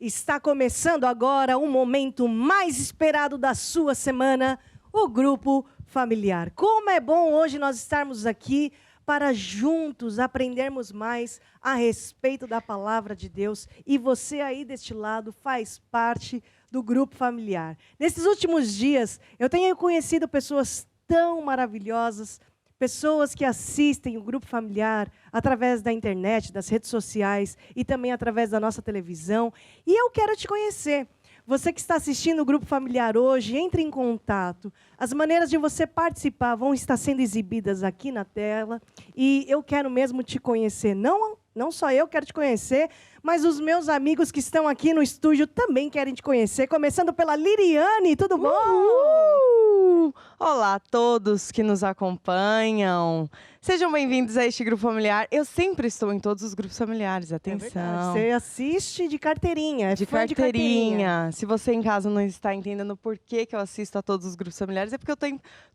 Está começando agora o momento mais esperado da sua semana, o Grupo Familiar. Como é bom hoje nós estarmos aqui para juntos aprendermos mais a respeito da palavra de Deus. E você aí deste lado faz parte do Grupo Familiar. Nesses últimos dias, eu tenho conhecido pessoas tão maravilhosas, pessoas que assistem o Grupo Familiar através da internet, das redes sociais e também através da nossa televisão. E eu quero te conhecer. Você que está assistindo o Grupo Familiar hoje, entre em contato. As maneiras de você participar vão estar sendo exibidas aqui na tela. E eu quero mesmo te conhecer. Não só eu quero te conhecer, mas os meus amigos que estão aqui no estúdio também querem te conhecer. Começando pela Liriane, tudo bom? Uhul! Olá a todos que nos acompanham. Sejam bem-vindos a este grupo familiar. Eu sempre estou em todos os grupos familiares, atenção. Você assiste de carteirinha, de carteirinha. Se você em casa não está entendendo por que eu assisto a todos os grupos familiares, é porque eu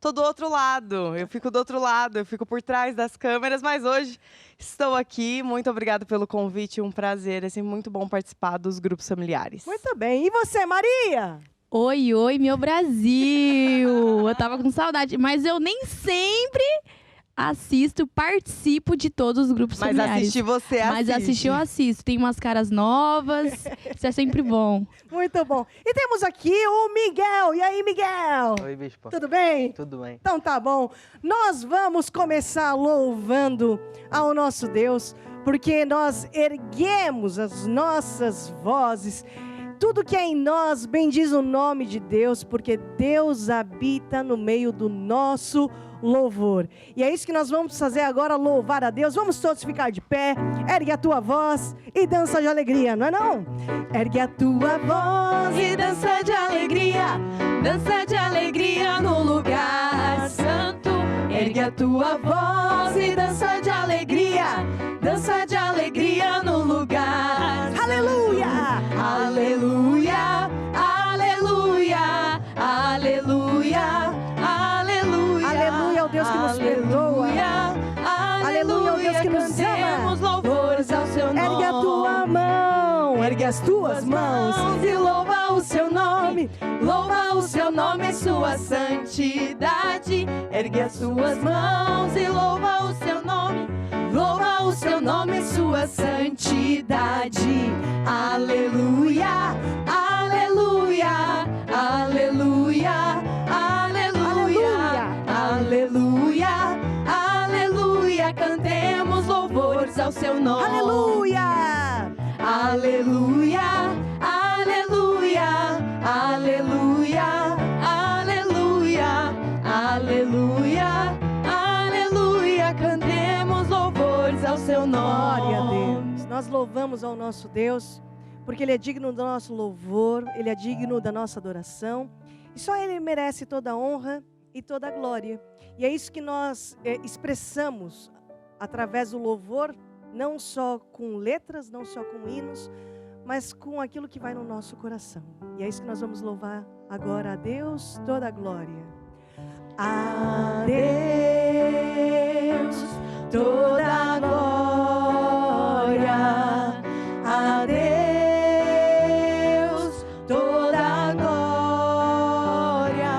tô do outro lado. Eu fico do outro lado, eu fico por trás das câmeras, mas hoje estou aqui. Muito obrigada pelo convite, um prazer. É sempre muito bom participar dos grupos familiares. Muito bem. E você, Maria? Oi, oi, meu Brasil! Eu tava com saudade, mas eu nem sempre participo de todos os grupos familiares. Mas assistir você assiste. Mas assistir eu assisto. Tem umas caras novas, isso é sempre bom. Muito bom. E temos aqui o Miguel. E aí, Miguel? Oi, Bispo. Tudo bem? Tudo bem. Então tá bom. Nós vamos começar louvando ao nosso Deus, porque nós erguemos as nossas vozes. Tudo que é em nós bendiz o nome de Deus, porque Deus habita no meio do nosso louvor. E é isso que nós vamos fazer agora, louvar a Deus. Vamos todos ficar de pé, ergue a tua voz e dança de alegria, não é não? Ergue a tua voz e dança de alegria no lugar santo. Ergue a tua voz e dança de alegria no lugar. Aleluia! Aleluia, aleluia, aleluia, aleluia. Aleluia ao Deus que nos perdoa. Aleluia ao Deus que nos ama. Cantemos louvores ao seu nome. Ergue a tua mão, ergue as tuas mãos e louva o seu nome. Louva o seu nome e sua santidade. Ergue as suas mãos e louva o seu nome. Louva o seu nome e sua santidade. Aleluia, aleluia, aleluia, aleluia, aleluia, aleluia. Cantemos louvores ao seu nome. Aleluia! Aleluia, aleluia, aleluia, aleluia, aleluia, aleluia. Cantemos louvores ao seu nome. Glória a Deus. Nós louvamos ao nosso Deus, porque Ele é digno do nosso louvor, Ele é digno da nossa adoração. E só Ele merece toda a honra e toda a glória. E é isso que nós expressamos através do louvor, não só com letras, não só com hinos, mas com aquilo que vai no nosso coração. E é isso que nós vamos louvar agora a Deus, toda a glória. A Deus toda a glória, a Deus toda a glória,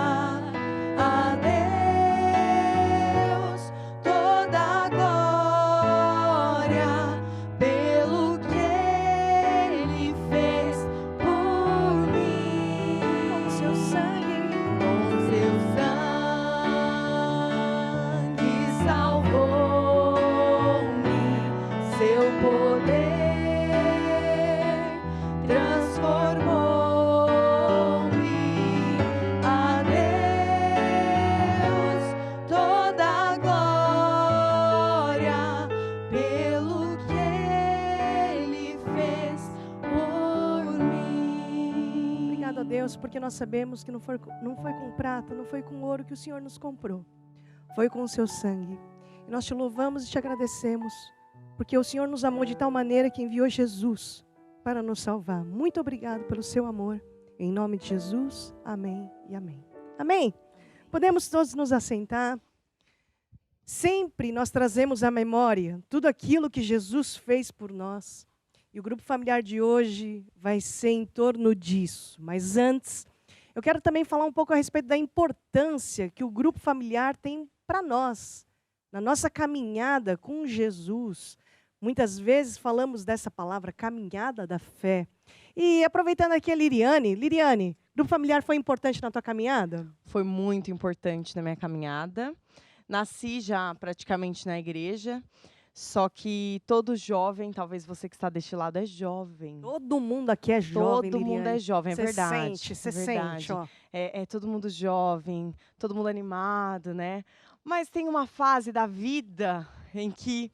a Deus toda a glória, pelo que Ele fez por mim, com seu sangue salvou-me, seu poder transformou-me. A Deus toda a glória, pelo que Ele fez por mim. Obrigado a Deus, porque nós sabemos que não foi com prata, não foi com ouro que o Senhor nos comprou. Foi com o seu sangue. E nós te louvamos e te agradecemos, porque o Senhor nos amou de tal maneira que enviou Jesus para nos salvar. Muito obrigado pelo seu amor. Em nome de Jesus, amém e amém. Amém? Podemos todos nos assentar. Sempre nós trazemos à memória tudo aquilo que Jesus fez por nós. E o grupo familiar de hoje vai ser em torno disso. Mas antes, eu quero também falar um pouco a respeito da importância que o grupo familiar tem para nós, na nossa caminhada com Jesus. Muitas vezes falamos dessa palavra, caminhada da fé. E aproveitando aqui a Liriane, grupo familiar foi importante na tua caminhada? Foi muito importante na minha caminhada. Nasci já praticamente na igreja, só que todo jovem, talvez você que está deste lado é jovem. Todo mundo aqui é jovem, Todo mundo é jovem, é verdade. Você é verdade. sente, ó. É todo mundo jovem, todo mundo animado, né? Mas tem uma fase da vida em que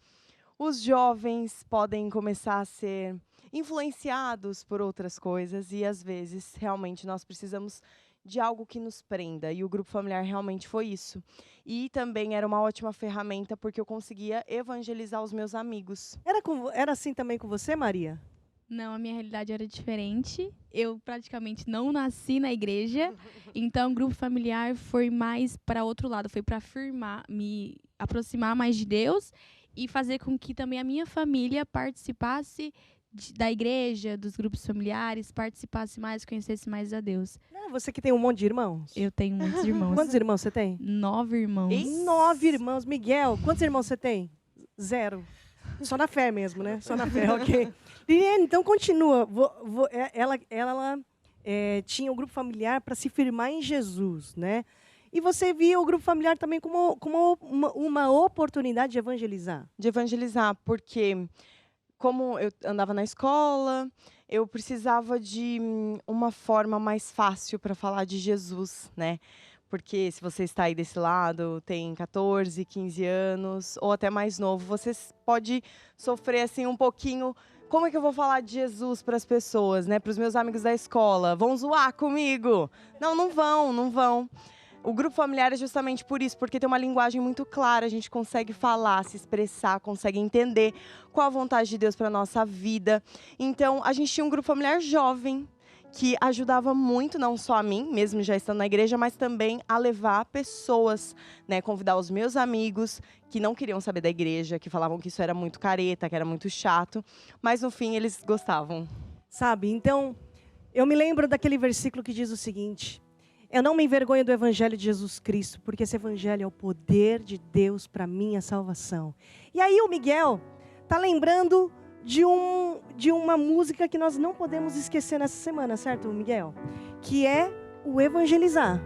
os jovens podem começar a ser influenciados por outras coisas e, às vezes, realmente nós precisamos de algo que nos prenda. E o grupo familiar realmente foi isso. E também era uma ótima ferramenta porque eu conseguia evangelizar os meus amigos. Era assim também com você, Maria? Não, a minha realidade era diferente. Eu praticamente não nasci na igreja. Então, o grupo familiar foi mais para outro lado. Foi para afirmar, me aproximar mais de Deus e fazer com que também a minha família participasse da igreja, dos grupos familiares, participasse mais, conhecesse mais a Deus. Você que tem um monte de irmãos? Eu tenho muitos irmãos. Quantos irmãos você tem? 9 irmãos. 9 irmãos. Miguel, quantos irmãos você tem? 0. Só na fé mesmo, né? Só na fé, ok. Liliane, então continua. Ela tinha um grupo familiar para se firmar em Jesus, né? E você via o grupo familiar também como uma oportunidade de evangelizar. De evangelizar, porque como eu andava na escola, eu precisava de uma forma mais fácil para falar de Jesus, né? Porque se você está aí desse lado, tem 14, 15 anos, ou até mais novo, você pode sofrer assim um pouquinho. Como é que eu vou falar de Jesus para as pessoas, né? Para os meus amigos da escola? Vão zoar comigo? Não vão. O grupo familiar é justamente por isso, porque tem uma linguagem muito clara, a gente consegue falar, se expressar, consegue entender qual a vontade de Deus para a nossa vida. Então, a gente tinha um grupo familiar jovem, que ajudava muito, não só a mim, mesmo já estando na igreja, mas também a levar pessoas, né, convidar os meus amigos que não queriam saber da igreja, que falavam que isso era muito careta, que era muito chato, mas no fim eles gostavam. Sabe, então, eu me lembro daquele versículo que diz o seguinte: eu não me envergonho do evangelho de Jesus Cristo, porque esse evangelho é o poder de Deus para minha salvação. E aí o Miguel tá lembrando de uma música que nós não podemos esquecer nessa semana, certo, Miguel? Que é o evangelizar.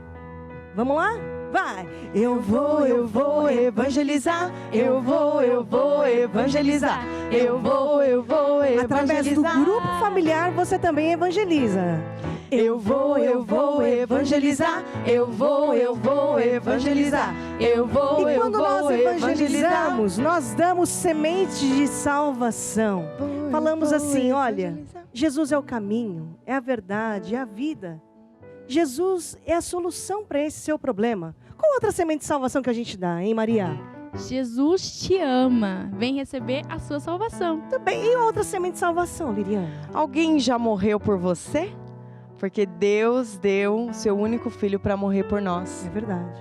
Vamos lá? Vai! Eu vou evangelizar. Eu vou evangelizar. Eu vou evangelizar. Através do grupo familiar você também evangeliza. Eu vou evangelizar. Eu vou evangelizar. E quando nós evangelizamos, nós damos semente de salvação. Falamos assim, olha, Jesus é o caminho, é a verdade, é a vida. Jesus é a solução para esse seu problema. Qual outra semente de salvação que a gente dá, hein, Maria? Jesus te ama. Vem receber a sua salvação. Também. E outra semente de salvação, Liriane? Alguém já morreu por você? Porque Deus deu seu único filho para morrer por nós. É verdade.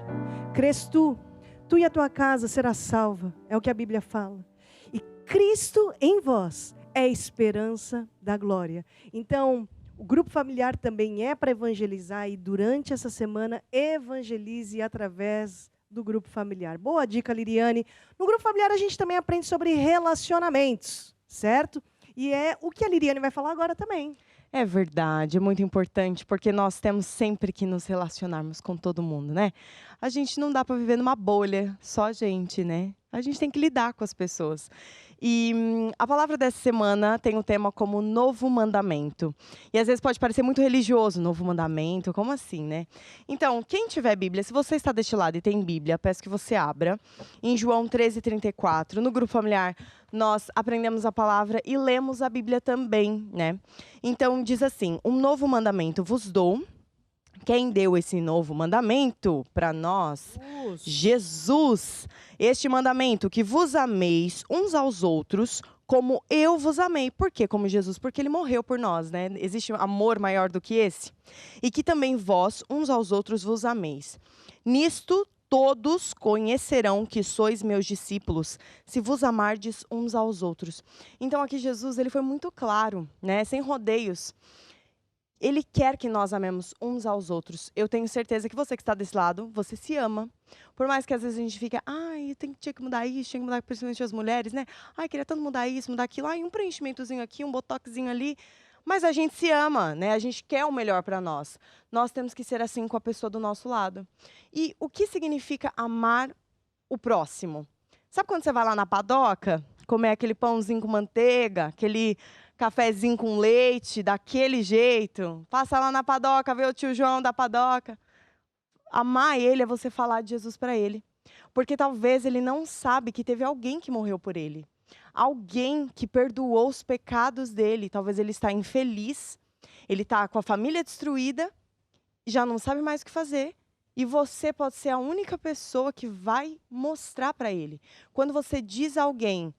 Crês tu e a tua casa será salva. É o que a Bíblia fala. E Cristo em vós é a esperança da glória. Então, o grupo familiar também é para evangelizar e durante essa semana evangelize através do grupo familiar. Boa dica, Liriane. No grupo familiar a gente também aprende sobre relacionamentos, certo? E é o que a Liriane vai falar agora também. É verdade, é muito importante, porque nós temos sempre que nos relacionarmos com todo mundo, né? A gente não dá para viver numa bolha, só a gente, né? A gente tem que lidar com as pessoas. E a palavra dessa semana tem o tema como novo mandamento. E às vezes pode parecer muito religioso, novo mandamento, como assim, né? Então, quem tiver Bíblia, se você está deste lado e tem Bíblia, peço que você abra. Em João 13:34, no grupo familiar, nós aprendemos a palavra e lemos a Bíblia também, né? Então, diz assim, um novo mandamento vos dou. Quem deu esse novo mandamento para nós? Jesus. Este mandamento, que vos ameis uns aos outros como eu vos amei. Por quê como Jesus? Porque ele morreu por nós, né? Existe amor maior do que esse? E que também vós uns aos outros vos ameis. Nisto todos conhecerão que sois meus discípulos, se vos amardes uns aos outros. Então aqui Jesus, ele foi muito claro, né? Sem rodeios. Ele quer que nós amemos uns aos outros. Eu tenho certeza que você que está desse lado, você se ama. Por mais que às vezes a gente fica, ai, tinha que mudar isso, tinha que mudar principalmente as mulheres, né? Ai, queria tanto mudar isso, mudar aquilo. Ai, um preenchimentozinho aqui, um botoxinho ali. Mas a gente se ama, né? A gente quer o melhor para nós. Nós temos que ser assim com a pessoa do nosso lado. E o que significa amar o próximo? Sabe quando você vai lá na padoca, comer aquele pãozinho com manteiga, aquele cafezinho com leite, daquele jeito? Passa lá na padoca, vê o tio João da padoca. Amar ele é você falar de Jesus para ele. Porque talvez ele não sabe que teve alguém que morreu por ele. Alguém que perdoou os pecados dele. Talvez ele está infeliz, ele está com a família destruída, já não sabe mais o que fazer. E você pode ser a única pessoa que vai mostrar para ele. Quando você diz a alguém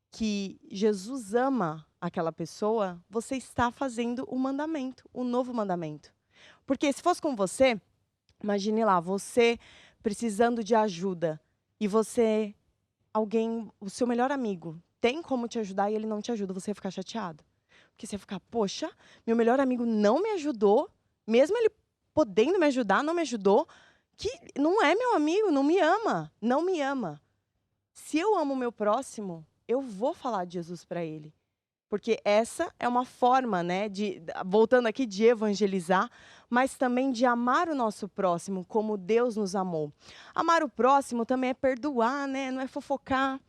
que Jesus ama aquela pessoa, você está fazendo o mandamento, o novo mandamento. Porque se fosse com você, imagine lá, você precisando de ajuda e você, alguém, o seu melhor amigo, tem como te ajudar e ele não te ajuda, você ia ficar chateado. Porque você ia ficar, poxa, meu melhor amigo não me ajudou, mesmo ele podendo me ajudar, não me ajudou, que não é meu amigo, não me ama, não me ama. Se eu amo o meu próximo, eu vou falar de Jesus para ele. Porque essa é uma forma, né, voltando aqui, de evangelizar, mas também de amar o nosso próximo como Deus nos amou. Amar o próximo também é perdoar, né? Não é fofocar.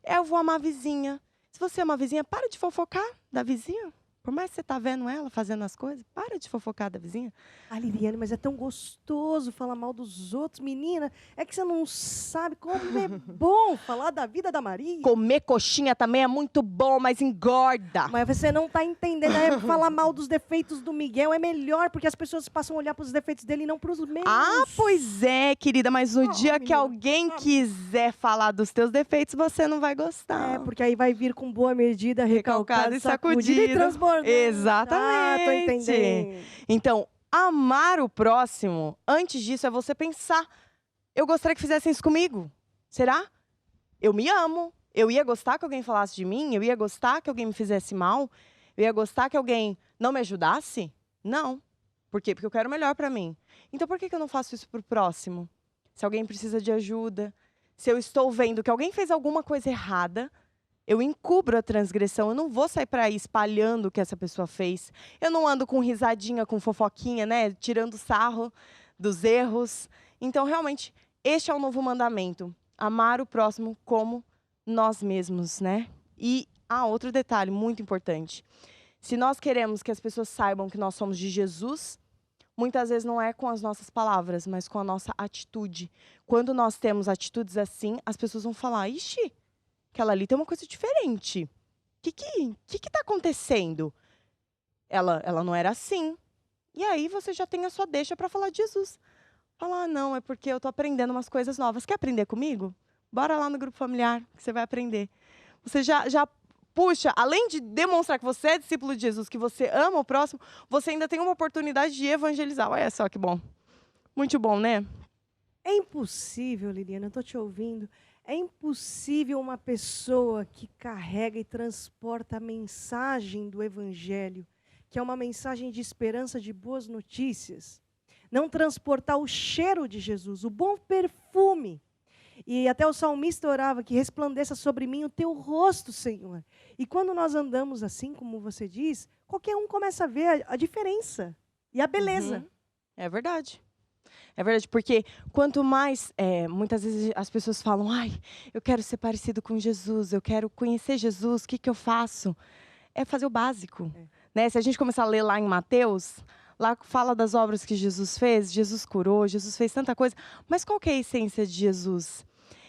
Eu vou amar a vizinha. Se você ama a vizinha, para de fofocar da vizinha. Por mais que você tá vendo ela fazendo as coisas, para de fofocar da vizinha. Ah, Liliane, mas é tão gostoso falar mal dos outros, menina. É que você não sabe como é bom falar da vida da Maria. Comer coxinha também é muito bom, mas engorda. Mas você não está entendendo. É falar mal dos defeitos do Miguel é melhor, porque as pessoas passam a olhar para os defeitos dele e não para os meus. Ah, pois é, querida, mas no dia que menina. alguém quiser falar dos teus defeitos, você não vai gostar. É, porque aí vai vir com boa medida, recalcada e sacudida e transbordando. Exatamente. Ah, tô entendendo. Então, amar o próximo, antes disso, é você pensar, eu gostaria que fizessem isso comigo. Será? Eu me amo. Eu ia gostar que alguém falasse de mim? Eu ia gostar que alguém me fizesse mal? Eu ia gostar que alguém não me ajudasse? Não. Por quê? Porque eu quero o melhor para mim. Então, por que eu não faço isso pro próximo? Se alguém precisa de ajuda, se eu estou vendo que alguém fez alguma coisa errada, eu encubro a transgressão, eu não vou sair para aí espalhando o que essa pessoa fez. Eu não ando com risadinha, com fofoquinha, né? Tirando sarro dos erros. Então, realmente, este é o novo mandamento. Amar o próximo como nós mesmos, né? E outro detalhe muito importante. Se nós queremos que as pessoas saibam que nós somos de Jesus, muitas vezes não é com as nossas palavras, mas com a nossa atitude. Quando nós temos atitudes assim, as pessoas vão falar, ixi, aquela ali tem uma coisa diferente. O que está acontecendo? Ela não era assim. E aí você já tem a sua deixa para falar de Jesus. Falar, não, é porque eu estou aprendendo umas coisas novas. Quer aprender comigo? Bora lá no grupo familiar, que você vai aprender. Você já puxa, além de demonstrar que você é discípulo de Jesus, que você ama o próximo, você ainda tem uma oportunidade de evangelizar. Olha só que bom. Muito bom, né? É impossível, Liliana, eu estou te ouvindo. É impossível uma pessoa que carrega e transporta a mensagem do Evangelho, que é uma mensagem de esperança, de boas notícias, não transportar o cheiro de Jesus, o bom perfume. E até o salmista orava que resplandeça sobre mim o teu rosto, Senhor. E quando nós andamos assim, como você diz, qualquer um começa a ver a diferença e a beleza. É verdade. É verdade, porque quanto mais, muitas vezes as pessoas falam, ai, eu quero ser parecido com Jesus, eu quero conhecer Jesus, o que eu faço? É fazer o básico. Né? Se a gente começar a ler lá em Mateus, lá fala das obras que Jesus fez, Jesus curou, Jesus fez tanta coisa, mas qual que é a essência de Jesus?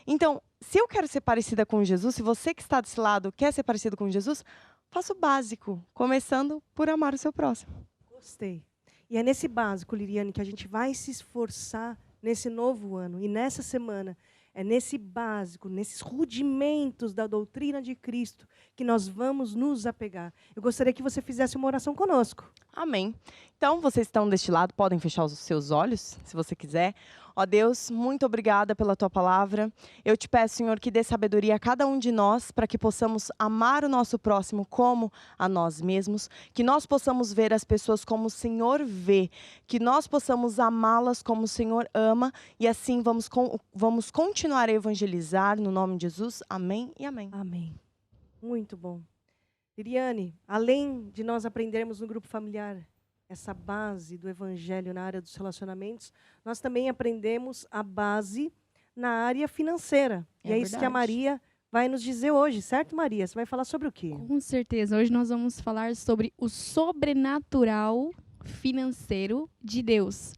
Então, se eu quero ser parecida com Jesus, se você que está desse lado quer ser parecido com Jesus, faça o básico, começando por amar o seu próximo. Gostei. E é nesse básico, Liliane, que a gente vai se esforçar nesse novo ano. E nessa semana, é nesse básico, nesses rudimentos da doutrina de Cristo, que nós vamos nos apegar. Eu gostaria que você fizesse uma oração conosco. Amém. Então, vocês estão deste lado, podem fechar os seus olhos, se você quiser. Ó Deus, muito obrigada pela tua palavra. Eu te peço, Senhor, que dê sabedoria a cada um de nós, para que possamos amar o nosso próximo como a nós mesmos, que nós possamos ver as pessoas como o Senhor vê, que nós possamos amá-las como o Senhor ama, e assim vamos continuar a evangelizar, no nome de Jesus. Amém e amém. Amém. Muito bom. Liriane, além de nós aprendermos no grupo familiar essa base do evangelho na área dos relacionamentos, nós também aprendemos a base na área financeira. E é isso que a verdade. Maria vai nos dizer hoje, certo, Maria? Você vai falar sobre o quê? Com certeza. Hoje nós vamos falar sobre o sobrenatural financeiro de Deus.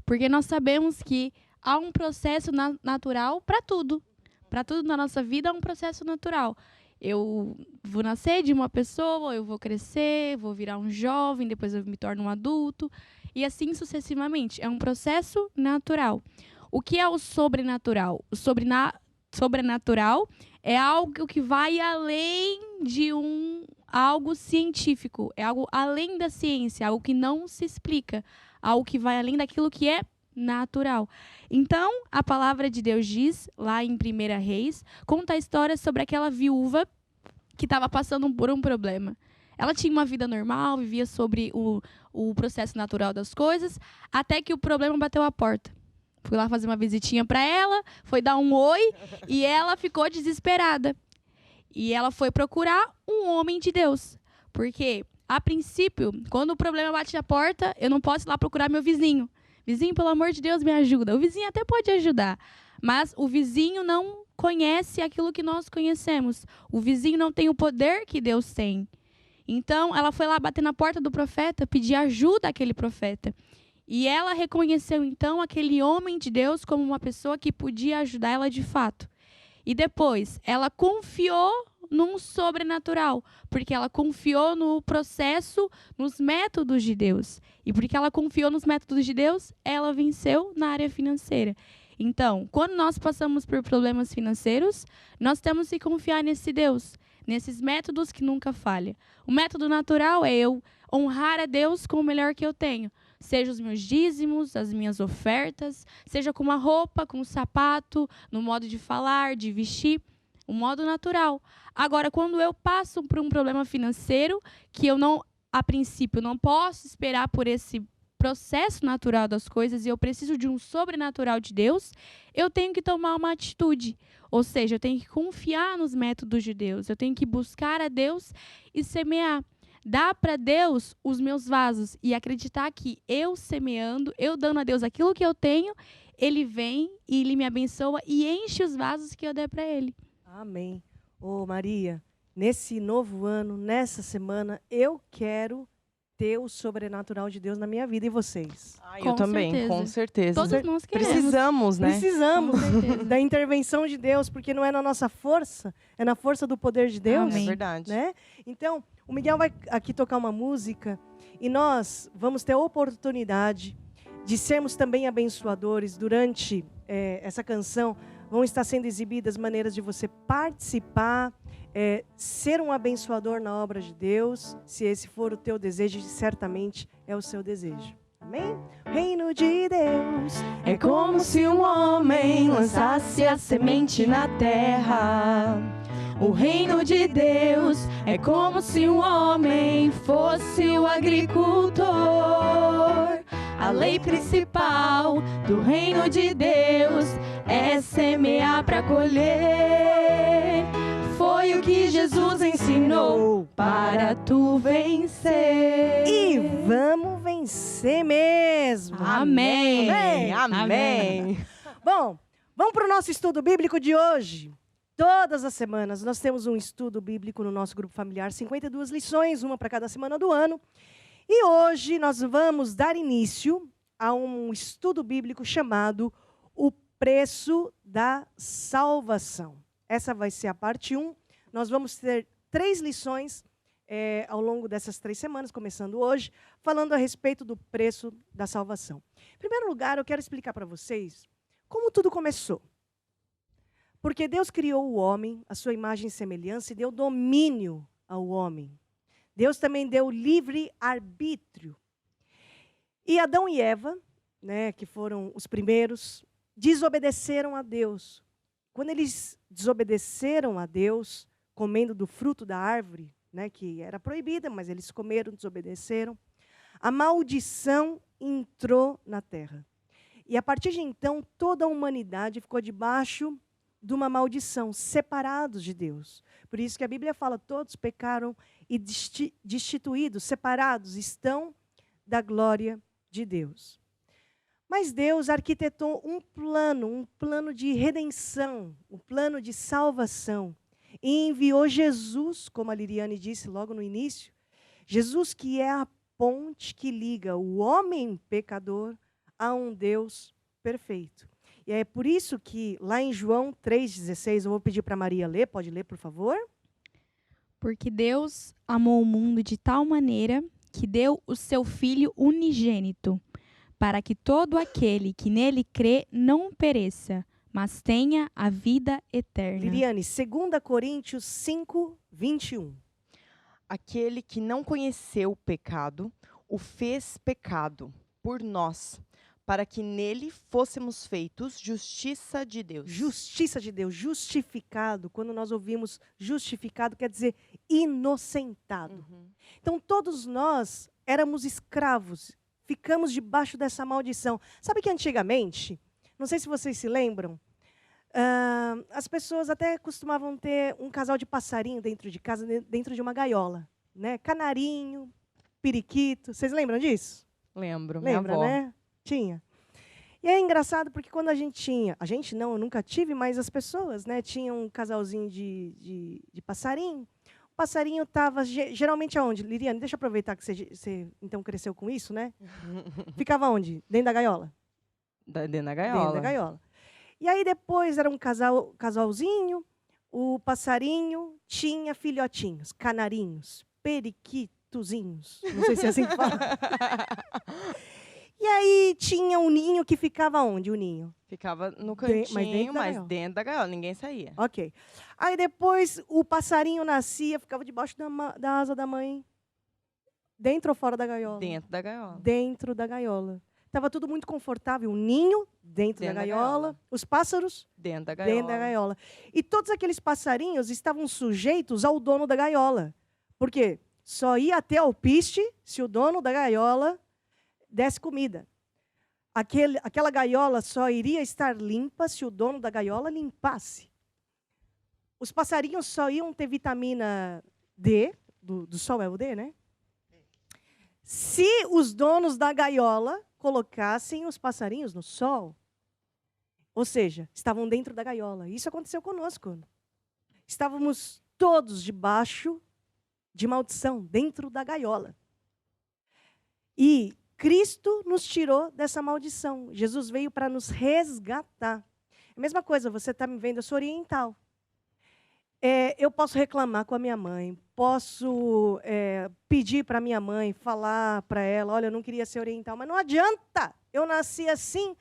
Porque nós sabemos que há um processo natural para tudo. Para tudo na nossa vida há um processo natural. Eu vou nascer de uma pessoa, eu vou crescer, vou virar um jovem, depois eu me torno um adulto, e assim sucessivamente. É um processo natural. O que é o sobrenatural? O sobrenatural é algo que vai além de algo científico, é algo além da ciência, algo que não se explica, algo que vai além daquilo que é natural. Então, a palavra de Deus diz, lá em 1 Reis, conta a história sobre aquela viúva que estava passando por um problema. Ela tinha uma vida normal, vivia sobre o processo natural das coisas, até que o problema bateu à porta. Fui lá fazer uma visitinha para ela, foi dar um oi, e ela ficou desesperada. E ela foi procurar um homem de Deus. Porque, a princípio, quando o problema bate à porta, eu não posso ir lá procurar meu vizinho. Vizinho, pelo amor de Deus, me ajuda. O vizinho até pode ajudar, mas o vizinho não conhece aquilo que nós conhecemos. O vizinho não tem o poder que Deus tem. Então, ela foi lá bater na porta do profeta, pedir ajuda àquele profeta. E ela reconheceu, então, aquele homem de Deus como uma pessoa que podia ajudar ela de fato. E depois, ela confiou num sobrenatural, porque ela confiou no processo, nos métodos de Deus. E porque ela confiou nos métodos de Deus, ela venceu na área financeira. Então, quando nós passamos por problemas financeiros, nós temos que confiar nesse Deus, nesses métodos que nunca falham. O método natural é eu honrar a Deus com o melhor que eu tenho. Seja os meus dízimos, as minhas ofertas, seja com uma roupa, com um sapato, no modo de falar, de vestir, o modo natural. Agora, quando eu passo por um problema financeiro, que eu não, a princípio, não posso esperar por esse processo natural das coisas e eu preciso de um sobrenatural de Deus, eu tenho que tomar uma atitude. Ou seja, eu tenho que confiar nos métodos de Deus, eu tenho que buscar a Deus e semear. Dar para Deus os meus vasos e acreditar que eu semeando, eu dando a Deus aquilo que eu tenho, Ele vem e Ele me abençoa e enche os vasos que eu der para Ele. Amém. Ô, Maria, nesse novo ano, nessa semana, eu quero ter o sobrenatural de Deus na minha vida. E vocês? Eu também, certeza. com certeza. Todos nós queremos. Precisamos, né? Precisamos Com certeza. da intervenção de Deus, porque não é na nossa força, é na força do poder de Deus. Amém. É verdade. Né? Então, o Miguel vai aqui tocar uma música e nós vamos ter a oportunidade de sermos também abençoadores. Durante essa canção vão estar sendo exibidas maneiras de você participar, ser um abençoador na obra de Deus. Se esse for o teu desejo, certamente é o seu desejo. Amém? Reino de Deus É como se um homem lançasse a semente na terra. O reino de Deus é como se um homem fosse o agricultor. A lei principal do reino de Deus é semear para colher. Foi o que Jesus ensinou para tu vencer. e vamos vencer mesmo. Amém. Amém. Bom, vamos para o nosso estudo bíblico de hoje. Todas as semanas nós temos um estudo bíblico no nosso grupo familiar, 52 lições, uma para cada semana do ano. E hoje nós vamos dar início a um estudo bíblico chamado O Preço da Salvação. Essa vai ser a parte 1. Nós vamos ter 3 lições ao longo dessas 3 semanas, começando hoje, falando a respeito do preço da salvação. Em primeiro lugar, eu quero explicar para vocês como tudo começou. Porque Deus criou o homem, a sua imagem e semelhança, e deu domínio ao homem. Deus também deu livre arbítrio E Adão e Eva, né, que foram os primeiros, desobedeceram a Deus. Quando eles desobedeceram a Deus, comendo do fruto da árvore, né, que era proibida, mas eles comeram, desobedeceram, a maldição entrou na terra. E a partir de então, toda a humanidade ficou debaixo de uma maldição, separados de Deus. Por isso que a Bíblia fala, todos pecaram e destituídos, separados, estão da glória de Deus. Mas Deus arquitetou um plano de redenção, um plano de salvação. E enviou Jesus, como a Liriane disse logo no início, Jesus que é a ponte que liga o homem pecador a um Deus perfeito. E é por isso que lá em João 3,16, eu vou pedir para Maria ler, pode ler, por favor? Porque Deus amou o mundo de tal maneira que deu o seu Filho unigênito, para que todo aquele que nele crê não pereça, mas tenha a vida eterna. Liriane, 2 Coríntios 5, 21. Aquele que não conheceu o pecado, o fez pecado por nós, para que nele fôssemos feitos justiça de Deus. Justiça de Deus, justificado. Quando nós ouvimos justificado, quer dizer inocentado. Então, todos nós éramos escravos, ficamos debaixo dessa maldição. Sabe que antigamente, não sei se vocês se lembram, as pessoas até costumavam ter um casal de passarinho dentro de casa, dentro de uma gaiola, né? Canarinho, periquito. Vocês lembram disso? Lembro, Lembra, minha avó. né? Tinha. E é engraçado porque quando a gente não, eu nunca tive, mas as pessoas, né, tinham um casalzinho de passarinho. O passarinho estava geralmente aonde? Liriane, deixa eu aproveitar que você então cresceu com isso, né? Ficava onde? Dentro da gaiola? Dentro da gaiola. Dentro da gaiola. E aí depois era um casalzinho, o passarinho tinha filhotinhos, canarinhos, periquitozinhos. Não sei se é assim que fala. E aí tinha um ninho que ficava onde, o ninho? Ficava no cantinho, mas dentro da gaiola, ninguém saía. Ok. Aí depois o passarinho nascia, ficava debaixo da asa da mãe. Dentro ou fora da gaiola? Dentro da gaiola. Dentro da gaiola. Estava tudo muito confortável. O ninho dentro da gaiola. Os pássaros dentro da gaiola. dentro da gaiola. E todos aqueles passarinhos estavam sujeitos ao dono da gaiola. Por quê? Só ia até alpiste se o dono da gaiola desse comida. Aquela gaiola só iria estar limpa se o dono da gaiola limpasse. Os passarinhos só iam ter vitamina D, do sol é o D, né? Se os donos da gaiola colocassem os passarinhos no sol. Ou seja, estavam dentro da gaiola. Isso aconteceu conosco. Estávamos todos debaixo de maldição, dentro da gaiola. E Cristo nos tirou dessa maldição. Jesus veio para nos resgatar. A mesma coisa, você está me vendo, eu sou oriental. Eu posso reclamar com a minha mãe, posso pedir para minha mãe, falar para ela, olha, eu não queria ser oriental, mas não adianta, eu nasci assim.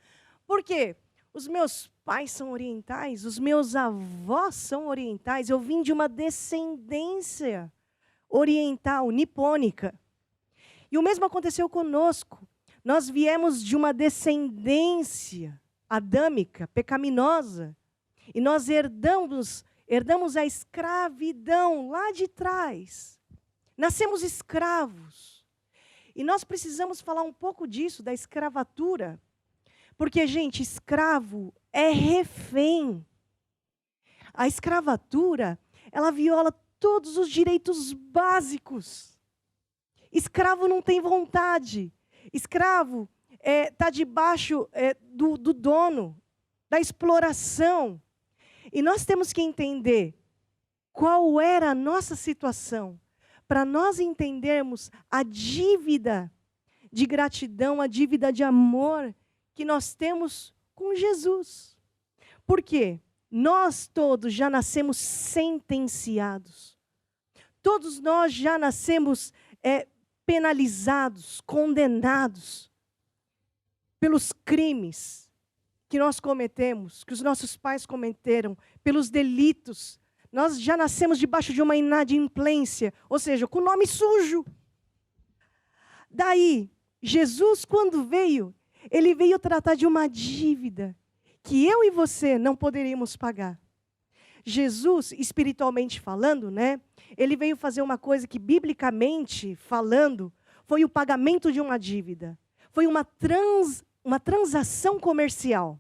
Por quê? Os meus pais são orientais, os meus avós são orientais, eu vim de uma descendência oriental, nipônica. E o mesmo aconteceu conosco. Nós viemos de uma descendência adâmica, pecaminosa, e nós herdamos a escravidão lá de trás. Nascemos escravos. E nós precisamos falar um pouco disso, da escravatura. Porque, gente, escravo é refém. A escravatura, ela viola todos os direitos básicos. Escravo não tem vontade. Escravo está debaixo do dono, da exploração. E nós temos que entender qual era a nossa situação, para nós entendermos a dívida de gratidão, a dívida de amor que nós temos com Jesus. Por quê? Nós todos já nascemos sentenciados. Todos nós já nascemos penalizados, condenados pelos crimes que nós cometemos, que os nossos pais cometeram, pelos delitos. Nós já nascemos debaixo de uma inadimplência, ou seja, com o nome sujo. Daí, Jesus, quando veio, ele veio tratar de uma dívida que eu e você não poderíamos pagar. Jesus, espiritualmente falando, né? Ele veio fazer uma coisa que, biblicamente falando, foi o pagamento de uma dívida. Foi uma transação comercial.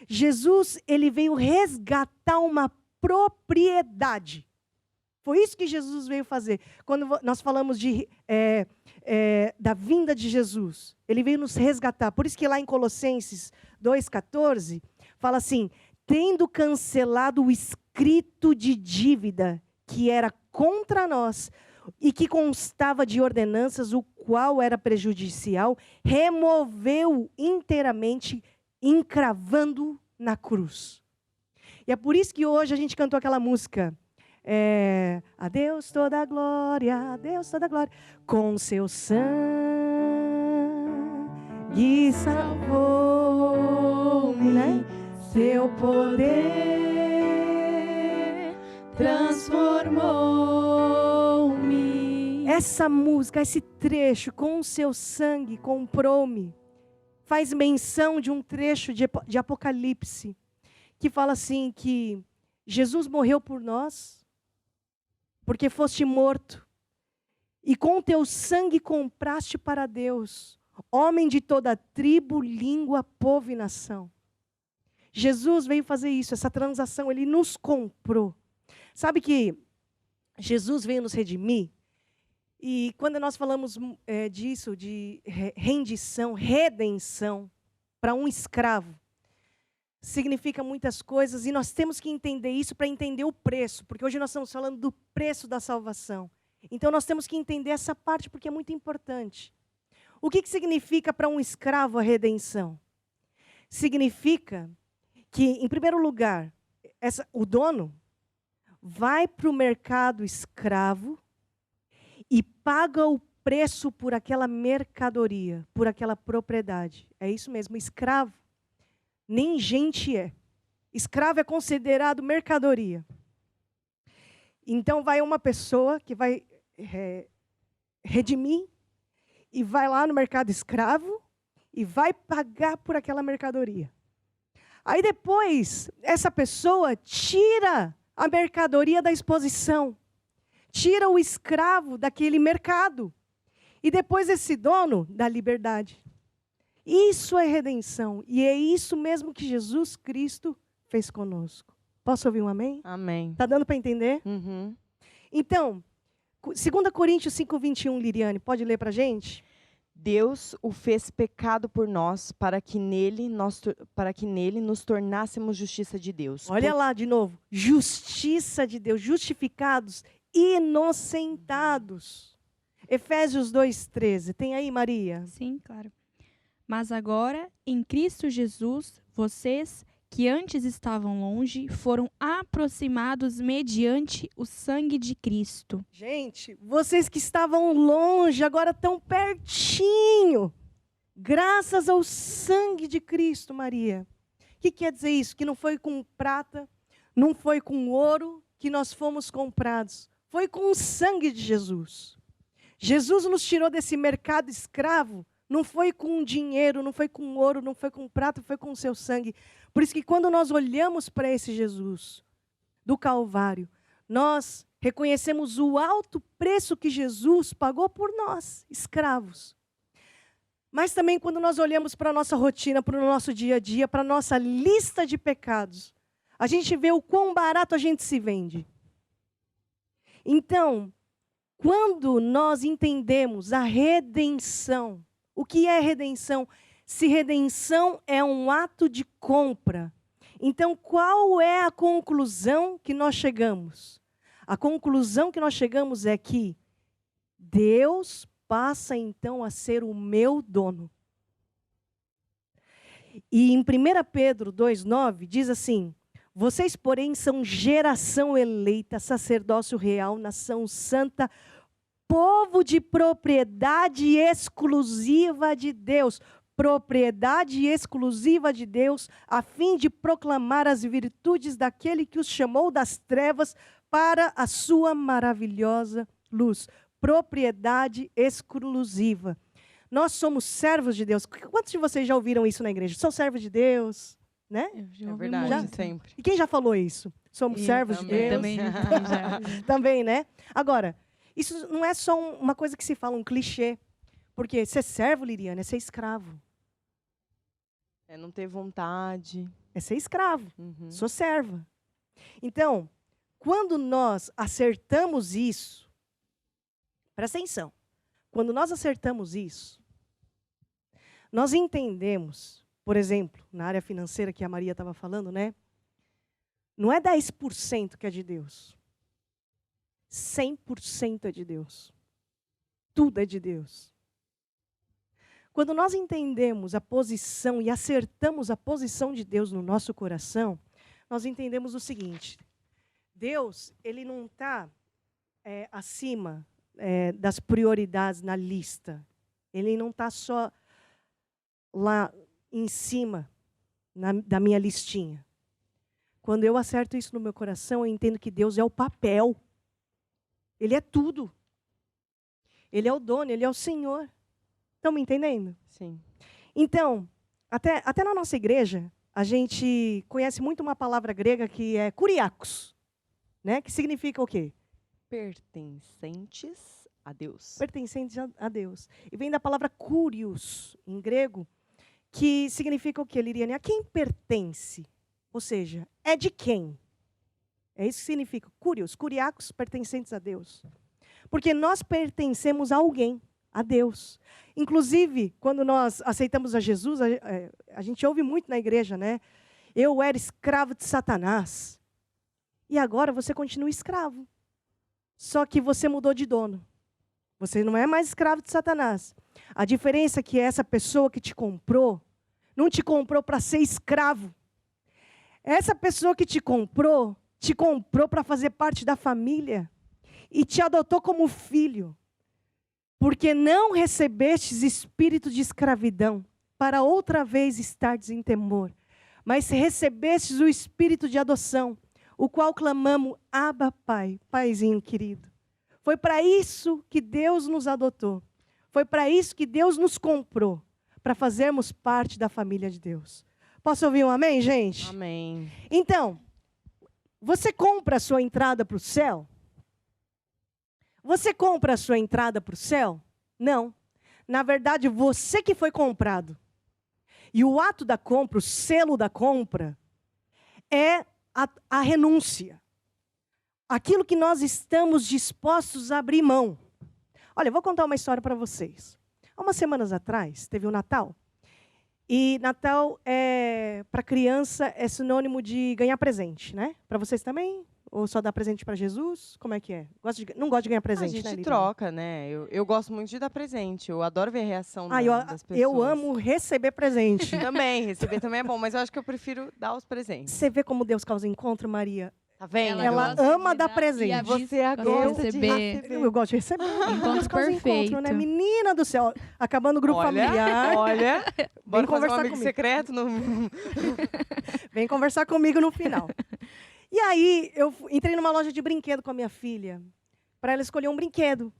Jesus, ele veio resgatar uma propriedade. Foi isso que Jesus veio fazer. Quando nós falamos da vinda de Jesus, ele veio nos resgatar. Por isso que lá em Colossenses 2,14, fala assim, tendo cancelado o escrito de dívida que era contra nós e que constava de ordenanças, o qual era prejudicial, removeu inteiramente, encravando na cruz. E é por isso que hoje a gente cantou aquela música, a Deus toda a glória, a Deus toda a glória, com seu sangue salvou-me, né? Seu poder transformou-me. Essa música, esse trecho, com o seu sangue comprou-me, faz menção de um trecho de Apocalipse, que fala assim, que Jesus morreu por nós, porque foste morto, e com teu sangue compraste para Deus, homem de toda tribo, língua, povo e nação. Jesus veio fazer isso, essa transação, ele nos comprou. Sabe que Jesus veio nos redimir? E quando nós falamos disso, de rendição, redenção, para um escravo, significa muitas coisas, e nós temos que entender isso para entender o preço, porque hoje nós estamos falando do preço da salvação. Então nós temos que entender essa parte, porque é muito importante. O que significa para um escravo a redenção? Significa que, em primeiro lugar, o dono vai para o mercado escravo e paga o preço por aquela mercadoria, por aquela propriedade. É isso mesmo, escravo nem gente é. Escravo é considerado mercadoria. Então vai uma pessoa que vai redimir e vai lá no mercado escravo e vai pagar por aquela mercadoria. Aí depois, essa pessoa tira a mercadoria da exposição, tira o escravo daquele mercado, e depois esse dono dá liberdade. Isso é redenção, e é isso mesmo que Jesus Cristo fez conosco. Posso ouvir um amém? Amém. Está dando para entender? Uhum. Então, 2 Coríntios 5:21, Liriane, pode ler para a gente? Deus o fez pecado por nós, para que nele nos tornássemos justiça de Deus. Olha lá de novo. Justiça de Deus. Justificados, inocentados. Efésios 2:13. Tem aí, Maria? Sim, claro. Mas agora, em Cristo Jesus, vocês que antes estavam longe, foram aproximados mediante o sangue de Cristo. Gente, vocês que estavam longe, agora estão pertinho. Graças ao sangue de Cristo, Maria. O que quer dizer isso? Que não foi com prata, não foi com ouro que nós fomos comprados. Foi com o sangue de Jesus. Jesus nos tirou desse mercado escravo. Não foi com dinheiro, não foi com ouro, não foi com prata, foi com o seu sangue. Por isso que quando nós olhamos para esse Jesus do Calvário, nós reconhecemos o alto preço que Jesus pagou por nós, escravos. Mas também quando nós olhamos para a nossa rotina, para o nosso dia a dia, para a nossa lista de pecados, a gente vê o quão barato a gente se vende. Então, quando nós entendemos a redenção, o que é redenção? Se redenção é um ato de compra, então qual é a conclusão que nós chegamos? A conclusão que nós chegamos é que Deus passa então a ser o meu dono. E em 1 Pedro 2,9 diz assim: vocês, porém, são geração eleita, sacerdócio real, nação santa, povo de propriedade exclusiva de Deus. Propriedade exclusiva de Deus, a fim de proclamar as virtudes daquele que os chamou das trevas para a sua maravilhosa luz. Propriedade exclusiva. Nós somos servos de Deus. Quantos de vocês já ouviram isso na igreja? Sou servo de Deus, né? Eu já É ouvi verdade, muito. sempre. E quem já falou isso? Somos servos de também. Deus. Também, já. Também, né? Agora, isso não é só uma coisa que se fala, um clichê. Porque ser servo, Liriane, é ser escravo. É não ter vontade. É ser escravo. Uhum. Sou serva. Então, quando nós acertamos isso, presta atenção. Quando nós acertamos isso, nós entendemos, por exemplo, na área financeira que a Maria estava falando, né? Não é 10% que é de Deus. 100% é de Deus. Tudo é de Deus. Quando nós entendemos a posição e acertamos a posição de Deus no nosso coração, nós entendemos o seguinte: Deus, ele não está acima das prioridades na lista. Ele não está só lá em cima da minha listinha. Quando eu acerto isso no meu coração, eu entendo que Deus é o papel. Ele é tudo. Ele é o dono, ele é o Senhor. Estão me entendendo? Sim. Então, até na nossa igreja, a gente conhece muito uma palavra grega que é kuriakos, né? Que significa o quê? Pertencentes a Deus. Pertencentes a Deus. E vem da palavra kurios, em grego, que significa o quê, Liriane? A quem pertence? Ou seja, é de quem? É isso que significa. Kurios, kuriakos, pertencentes a Deus. Porque nós pertencemos a alguém, a Deus. Inclusive, quando nós aceitamos a Jesus, a gente ouve muito na igreja, né? Eu era escravo de Satanás. E agora você continua escravo. Só que você mudou de dono. Você não é mais escravo de Satanás. A diferença é que essa pessoa que te comprou, não te comprou para ser escravo. Essa pessoa que te comprou para fazer parte da família e te adotou como filho. Porque não recebestes espírito de escravidão, para outra vez estardes em temor, mas recebestes o espírito de adoção, o qual clamamos, Abba, Pai, Paizinho querido. Foi para isso que Deus nos adotou. Foi para isso que Deus nos comprou, para fazermos parte da família de Deus. Posso ouvir um amém, gente? Amém. Então, você compra a sua entrada para o céu? Você compra a sua entrada para o céu? Não. Na verdade, você que foi comprado. E o ato da compra, o selo da compra, é a renúncia. Aquilo que nós estamos dispostos a abrir mão. Olha, eu vou contar uma história para vocês. Há umas semanas atrás, teve o Natal. E Natal, para criança, é sinônimo de ganhar presente, né? Para vocês também? Ou só dar presente para Jesus? Como é que é? Não gosto de ganhar presente, A gente né, Lívia? troca, né? Eu gosto muito de dar presente. Eu adoro ver a reação das pessoas. Eu amo receber presente. Também, receber também é bom, mas eu acho que eu prefiro dar os presentes. Você vê como Deus causa encontro, Maria? Tá vendo? Ela gosta ama de dar dar presente. e a Você gosta de gosta de receber. receber. Eu gosto de receber. Encontro Deus causa perfeito. encontro, né? Menina do céu. Acabando o grupo familiar. Olha, bora fazer um conversar amigo comigo. secreto. Vem conversar comigo no final. E aí, eu entrei numa loja de brinquedo com a minha filha, para ela escolher um brinquedo,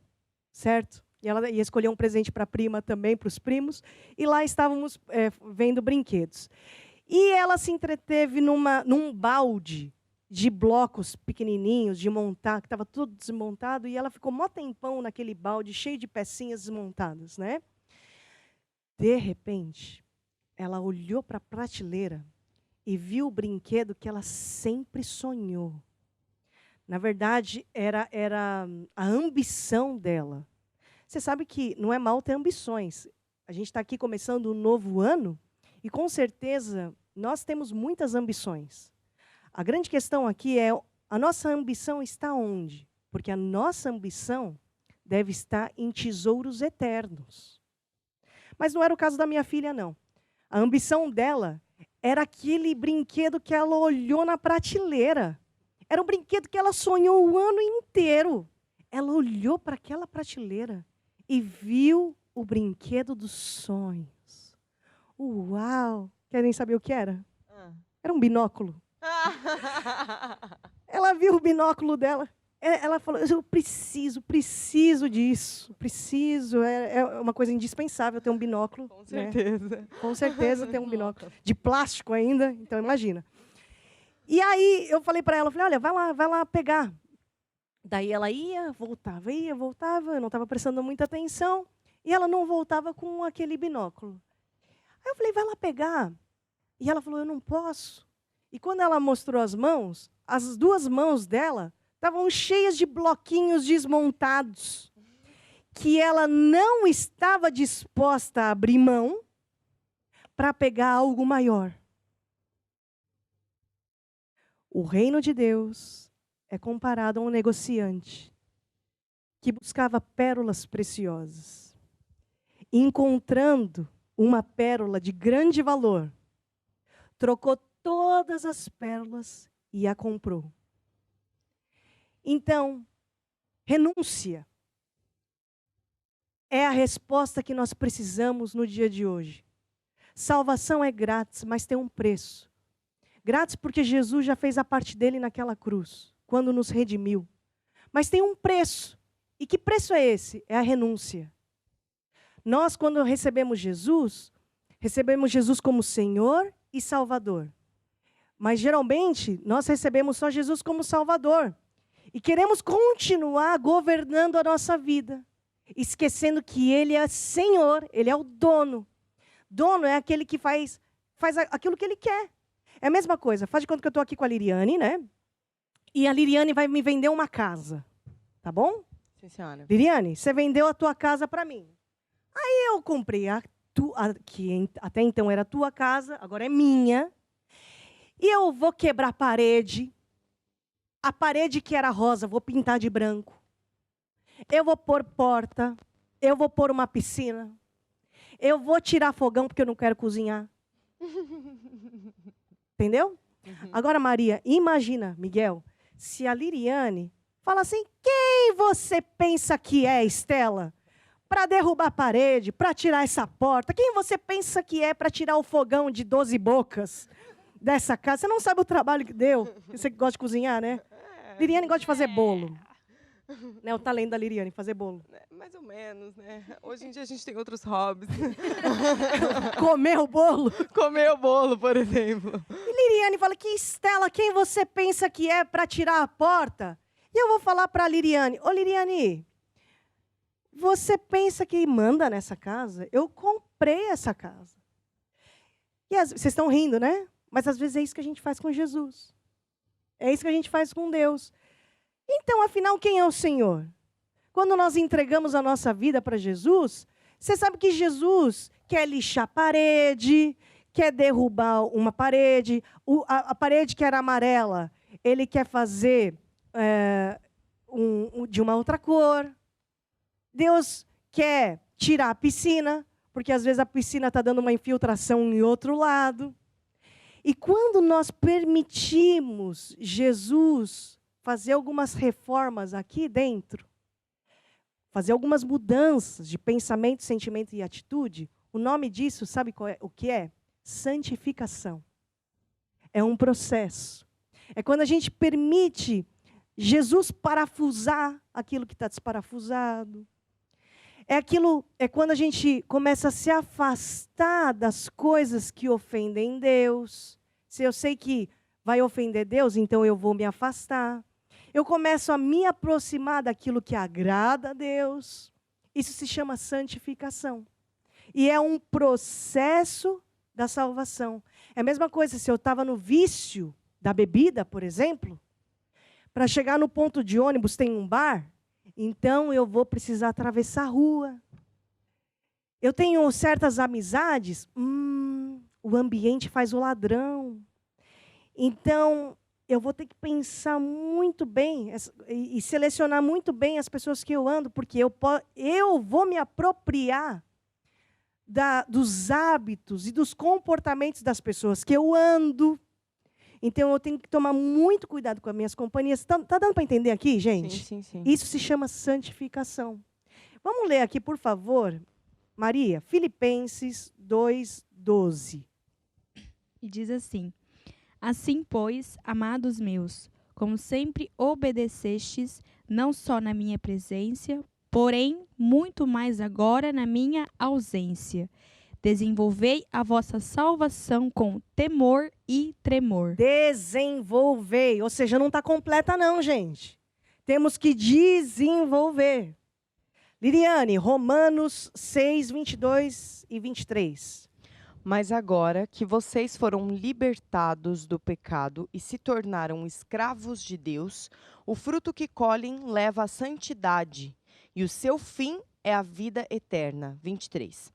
certo? E ela ia escolher um presente para a prima também, para os primos. E lá estávamos vendo brinquedos. E ela se entreteve num balde de blocos pequenininhos, de montar, que estava tudo desmontado. E ela ficou mó tempão naquele balde, cheio de pecinhas desmontadas, né? De repente, ela olhou para a prateleira e viu o brinquedo que ela sempre sonhou. Na verdade, era a ambição dela. Você sabe que não é mal ter ambições. A gente está aqui começando um novo ano e, com certeza, nós temos muitas ambições. A grande questão aqui é, a nossa ambição está onde? Porque a nossa ambição deve estar em tesouros eternos. Mas não era o caso da minha filha, não. A ambição dela era aquele brinquedo que ela olhou na prateleira. Era um brinquedo que ela sonhou o ano inteiro. Ela olhou para aquela prateleira e viu o brinquedo dos sonhos. Uau! Querem saber o que era? Era um binóculo. Ela viu o binóculo dela. Ela falou, eu preciso disso. Preciso, é uma coisa indispensável ter um binóculo. Com né? certeza. Com certeza ter um binóculo. De plástico ainda, então imagina. E aí eu falei para ela, olha, vai lá pegar. Daí ela ia, voltava, eu não estava prestando muita atenção, e ela não voltava com aquele binóculo. Aí eu falei, vai lá pegar. E ela falou, eu não posso. E quando ela mostrou as mãos, as duas mãos dela estavam cheias de bloquinhos desmontados, que ela não estava disposta a abrir mão para pegar algo maior. O reino de Deus é comparado a um negociante que buscava pérolas preciosas. Encontrando uma pérola de grande valor, trocou todas as pérolas e a comprou. Então, renúncia é a resposta que nós precisamos no dia de hoje. Salvação é grátis, mas tem um preço. Grátis porque Jesus já fez a parte dele naquela cruz, quando nos redimiu. Mas tem um preço. E que preço é esse? É a renúncia. Nós, quando recebemos Jesus como Senhor e Salvador. Mas, geralmente, nós recebemos só Jesus como Salvador. E queremos continuar governando a nossa vida, esquecendo que Ele é Senhor, Ele é o dono. Dono é aquele que faz aquilo que Ele quer. É a mesma coisa, faz de conta que eu estou aqui com a Liriane, né? E a Liriane vai me vender uma casa, tá bom? Sim, senhora. Liriane, você vendeu a tua casa para mim. Aí eu comprei que até então era a tua casa, agora é minha. E eu vou quebrar a parede. A parede que era rosa, vou pintar de branco. Eu vou pôr porta. Eu vou pôr uma piscina. Eu vou tirar fogão porque eu não quero cozinhar. Entendeu? Uhum. Agora, Maria, imagina, Miguel, se a Liriane fala assim, quem você pensa que é, Estela? Para derrubar a parede, para tirar essa porta. Quem você pensa que é para tirar o fogão de 12 bocas dessa casa? Você não sabe o trabalho que deu. Você que gosta de cozinhar, né? Liriane gosta de fazer bolo. Né, o talento da Liriane, fazer bolo. Mais ou menos, né? Hoje em dia a gente tem outros hobbies. Comer o bolo? Comer o bolo, por exemplo. E Liriane fala, que Estela, quem você pensa que é para tirar a porta? E eu vou falar para a Liriane, ô Liriane, você pensa que manda nessa casa? Eu comprei essa casa. E vocês estão rindo, né? Mas às vezes é isso que a gente faz com Jesus. É isso que a gente faz com Deus. Então, afinal, quem é o Senhor? Quando nós entregamos a nossa vida para Jesus, você sabe que Jesus quer lixar a parede, quer derrubar uma parede, a parede que era amarela, ele quer fazer de uma outra cor. Deus quer tirar a piscina, porque às vezes a piscina está dando uma infiltração em outro lado. E quando nós permitimos Jesus fazer algumas reformas aqui dentro, fazer algumas mudanças de pensamento, sentimento e atitude, o nome disso, sabe o que é? Santificação. É um processo. É quando a gente permite Jesus parafusar aquilo que está desparafusado. É quando a gente começa a se afastar das coisas que ofendem Deus. Se eu sei que vai ofender Deus, então eu vou me afastar. Eu começo a me aproximar daquilo que agrada a Deus. Isso se chama santificação. E é um processo da salvação. É a mesma coisa se eu estava no vício da bebida, por exemplo. Para chegar no ponto de ônibus tem um bar, então eu vou precisar atravessar a rua. Eu tenho certas amizades, o ambiente faz o ladrão. Então, eu vou ter que pensar muito bem e selecionar muito bem as pessoas que eu ando, porque eu vou me apropriar dos hábitos e dos comportamentos das pessoas que eu ando. Então, eu tenho que tomar muito cuidado com as minhas companhias. Tá dando para entender aqui, gente? Sim. Isso se chama santificação. Vamos ler aqui, por favor, Maria, Filipenses 2:12. E diz assim: assim, pois, amados meus, como sempre obedecestes, não só na minha presença, porém muito mais agora na minha ausência. Desenvolvei a vossa salvação com temor e tremor. Desenvolvei, ou seja, não está completa não, gente. Temos que desenvolver. Liriane, Romanos 6, 22 e 23. Mas agora que vocês foram libertados do pecado e se tornaram escravos de Deus, o fruto que colhem leva à santidade, e o seu fim é a vida eterna. 23.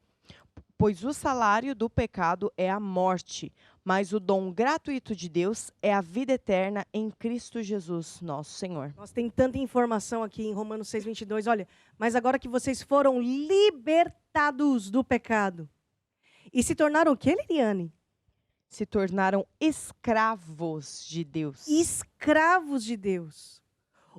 Pois o salário do pecado é a morte, mas o dom gratuito de Deus é a vida eterna em Cristo Jesus, nosso Senhor. Nós tem tanta informação aqui em Romanos 6, 22. Olha, mas agora que vocês foram libertados do pecado e se tornaram o quê, Liriane? Se tornaram escravos de Deus. Escravos de Deus.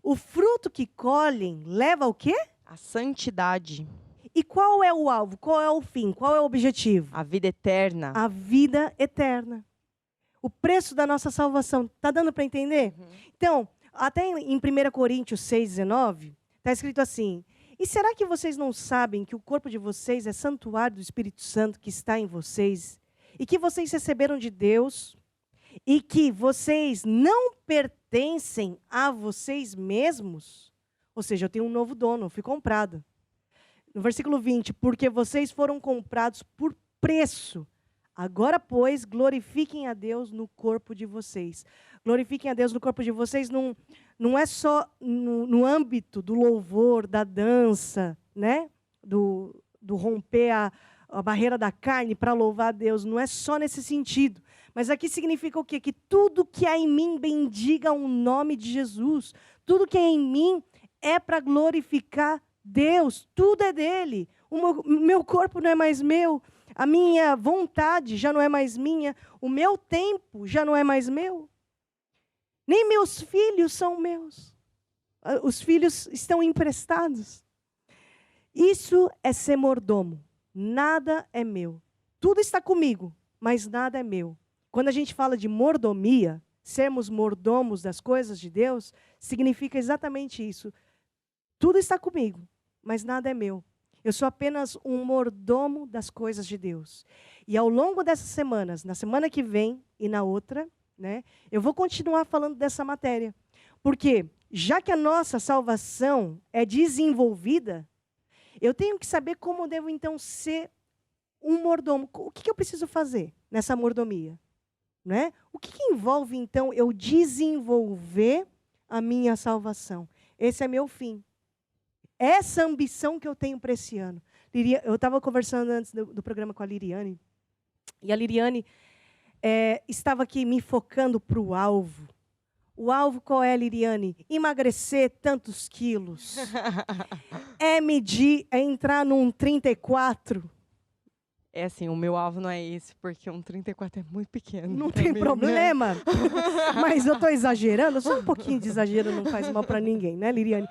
O fruto que colhem leva ao quê? A santidade, E qual é o alvo? Qual é o fim? Qual é o objetivo? a vida eterna. A vida eterna. O preço da nossa salvação. Está dando para entender? Então, até em 1 Coríntios 6,19, está escrito assim: e será que vocês não sabem que o corpo de vocês é santuário do Espírito Santo que está em vocês? E que vocês receberam de Deus? E que vocês não pertencem a vocês mesmos? Ou seja, eu tenho um novo dono, eu fui comprado. No versículo 20, porque vocês foram comprados por preço. Agora, pois, glorifiquem a Deus no corpo de vocês. Glorifiquem a Deus no corpo de vocês não é só no âmbito do louvor, da dança, né? Do romper a barreira da carne para louvar a Deus. Não é só nesse sentido. Mas aqui significa o quê? Que tudo que há em mim bendiga o nome de Jesus. Tudo que há em mim é para glorificar Deus, tudo é dele. O meu corpo não é mais meu, a minha vontade já não é mais minha, o meu tempo já não é mais meu. Nem meus filhos são meus. Os filhos estão emprestados. Isso é ser mordomo. Nada é meu. Tudo está comigo, mas nada é meu. Quando a gente fala de mordomia, sermos mordomos das coisas de Deus, significa exatamente isso. Tudo está comigo, mas nada é meu. Eu sou apenas um mordomo das coisas de Deus. E ao longo dessas semanas, na semana que vem e na outra, né, eu vou continuar falando dessa matéria. Porque, já que a nossa salvação é desenvolvida, eu tenho que saber como eu devo, então, ser um mordomo. O que eu preciso fazer nessa mordomia? Né? O que envolve, então, eu desenvolver a minha salvação? Esse é meu fim. Essa ambição que eu tenho para esse ano. Eu estava conversando antes do programa com a Liriane, e a Liriane estava aqui me focando para o alvo. O alvo qual é, Liriane? Emagrecer tantos quilos. É medir, é entrar num 34. É assim, o meu alvo não é esse, porque um 34 é muito pequeno. Não tem problema. Mas eu estou exagerando. Só um pouquinho de exagero não faz mal para ninguém, né, Liriane?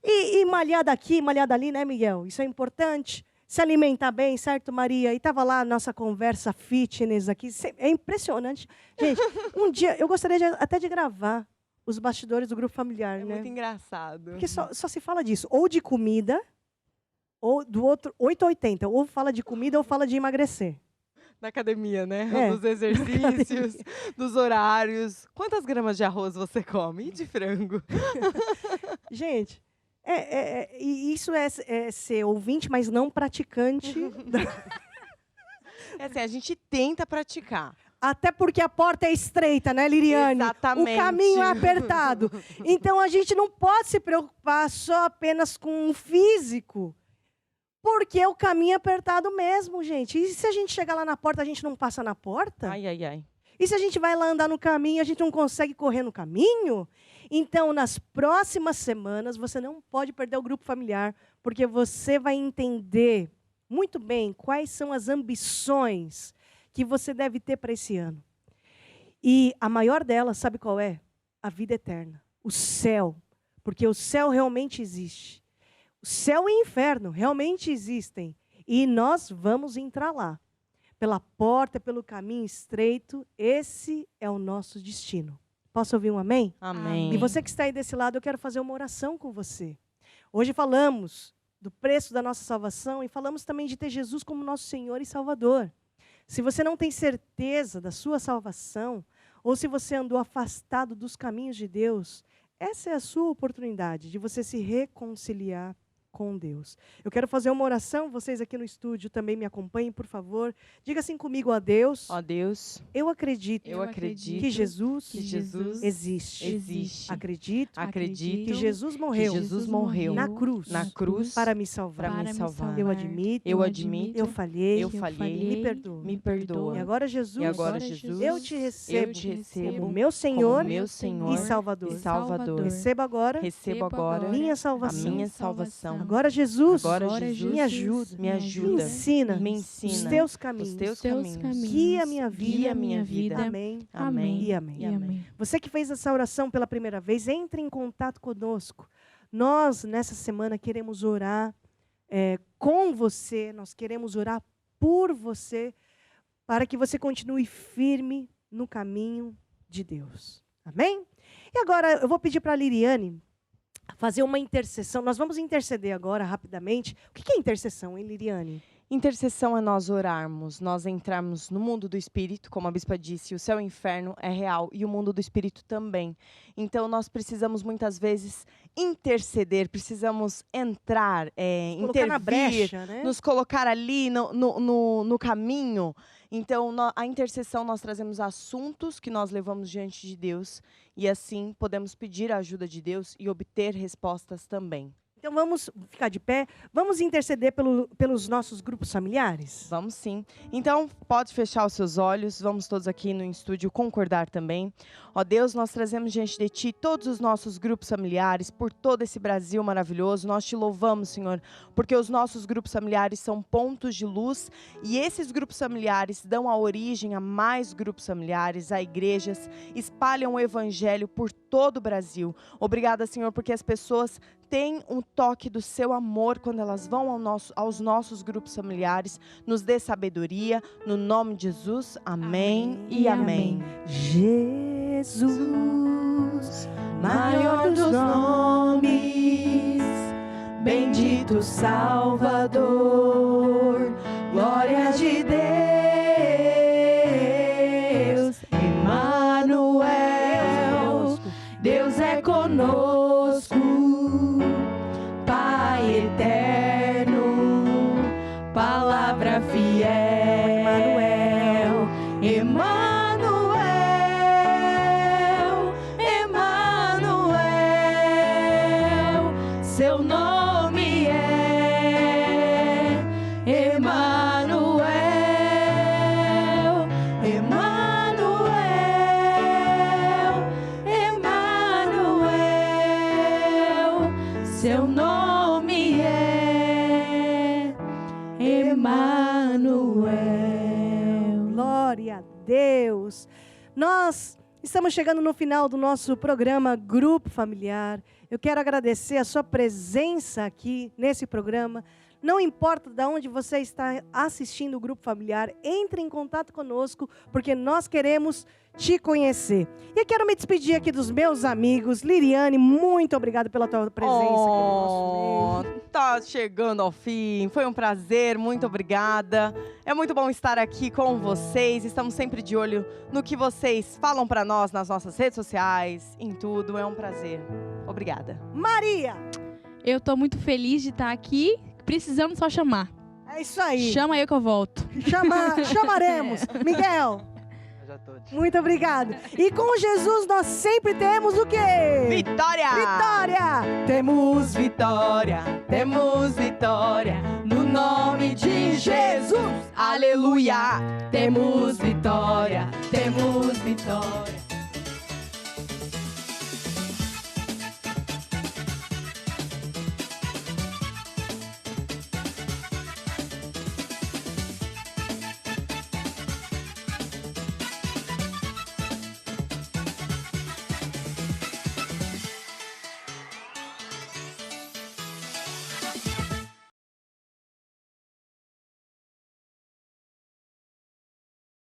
E malhar daqui, malhar dali, né, Miguel? Isso é importante. Se alimentar bem, certo, Maria? E estava lá a nossa conversa fitness aqui. É impressionante. Gente, um dia, eu gostaria até de gravar os bastidores do grupo familiar, né? É muito engraçado. Porque só se fala disso. Ou de comida, ou do outro, 880. Ou fala de comida, ou fala de emagrecer. Na academia, né? É. Dos exercícios, dos horários. Quantas gramas de arroz você come? E de frango? Gente... e isso é ser ouvinte, mas não praticante. É assim, a gente tenta praticar. Até porque a porta é estreita, né, Liriane? Exatamente. O caminho é apertado. Então, a gente não pode se preocupar só apenas com o físico. Porque o caminho é apertado mesmo, gente. E se a gente chegar lá na porta, a gente não passa na porta? Ai, ai, ai. E se a gente vai lá andar no caminho, a gente não consegue correr no caminho? Então, nas próximas semanas, você não pode perder o grupo familiar, porque você vai entender muito bem quais são as ambições que você deve ter para esse ano. E a maior delas, sabe qual é? A vida eterna, o céu. Porque o céu realmente existe. O céu e o inferno realmente existem. E nós vamos entrar lá. Pela porta, pelo caminho estreito, esse é o nosso destino. Posso ouvir um amém? Amém. E você que está aí desse lado, eu quero fazer uma oração com você. Hoje falamos do preço da nossa salvação e falamos também de ter Jesus como nosso Senhor e Salvador. Se você não tem certeza da sua salvação, ou se você andou afastado dos caminhos de Deus, essa é a sua oportunidade de você se reconciliar com Deus. Eu quero fazer uma oração, vocês aqui no estúdio também me acompanhem, por favor. Diga assim comigo, ó Deus. Ó Deus, Eu acredito eu acredito que Jesus que Jesus existe. Acredito Acredito que Jesus que morreu Jesus morreu na cruz para me salvar. me salvar. Eu admito, Eu admito, eu falhei, eu falhei, me perdoa. me perdoa. E agora, Jesus, E agora, Jesus, eu te recebo, eu te recebo como meu Senhor como meu Senhor e Salvador. e Salvador. Receba agora Recebo agora minha a salvação. minha salvação. Agora, Jesus, Agora, Jesus, me ajuda, me ajuda, ensina, me os ensina teus os caminhos, teus caminhos. guia a minha vida, Guia a minha vida. Amém. Amém. E amém. E amém. Você que fez essa oração pela primeira vez, entre em contato conosco. Nós, nessa semana, queremos orar com você, nós queremos orar por você, para que você continue firme no caminho de Deus. Amém? E agora, eu vou pedir para a Liriane fazer uma intercessão. Nós vamos interceder agora, rapidamente. O que é intercessão, hein, Liriane? Intercessão é nós orarmos, nós entrarmos no mundo do Espírito, como a bispa disse, o céu e o inferno é real e o mundo do Espírito também. Então nós precisamos muitas vezes interceder, precisamos entrar, Colocar na intervir, brecha, né? nos colocar ali no caminho. Então a intercessão nós trazemos assuntos que nós levamos diante de Deus e assim podemos pedir a ajuda de Deus e obter respostas também. Então vamos ficar de pé, vamos interceder pelos nossos grupos familiares? Vamos sim. Então, pode fechar os seus olhos, vamos todos aqui no estúdio concordar também. Ó Deus, nós trazemos diante de Ti todos os nossos grupos familiares, por todo esse Brasil maravilhoso. Nós Te louvamos, Senhor, porque os nossos grupos familiares são pontos de luz e esses grupos familiares dão a origem a mais grupos familiares, a igrejas, espalham o Evangelho por todo o Brasil. Obrigada, Senhor, porque as pessoas têm um toque do Seu amor quando elas vão aos nossos grupos familiares. Nos dê sabedoria, no nome de Jesus. Amém e amém. Jesus, maior dos nomes, bendito Salvador, glória de Deus, Emmanuel, Deus é conosco, Pai eterno, palavra fiel, Emmanuel, Emmanuel, seu nome é Emmanuel, Emmanuel, Emmanuel, seu nome é Emmanuel. Glória a Deus. Nós estamos chegando no final do nosso programa Grupo Familiar. Eu quero agradecer a sua presença aqui nesse programa. Não importa de onde você está assistindo o Grupo Familiar, entre em contato conosco, porque nós queremos te conhecer. E eu quero me despedir aqui dos meus amigos. Liriane, muito obrigada pela tua presença aqui no nosso meio. Tá chegando ao fim, foi um prazer, muito obrigada. É muito bom estar aqui com vocês, estamos sempre de olho no que vocês falam para nós nas nossas redes sociais, em tudo, é um prazer. Obrigada. Maria! Eu tô muito feliz de estar aqui, precisando só chamar. É isso aí. Chama eu que eu volto. Chamaremos. Miguel, Já tô de... muito obrigado. E com Jesus nós sempre temos o quê? Vitória! Vitória! Temos vitória, no nome de Jesus, aleluia. Temos vitória,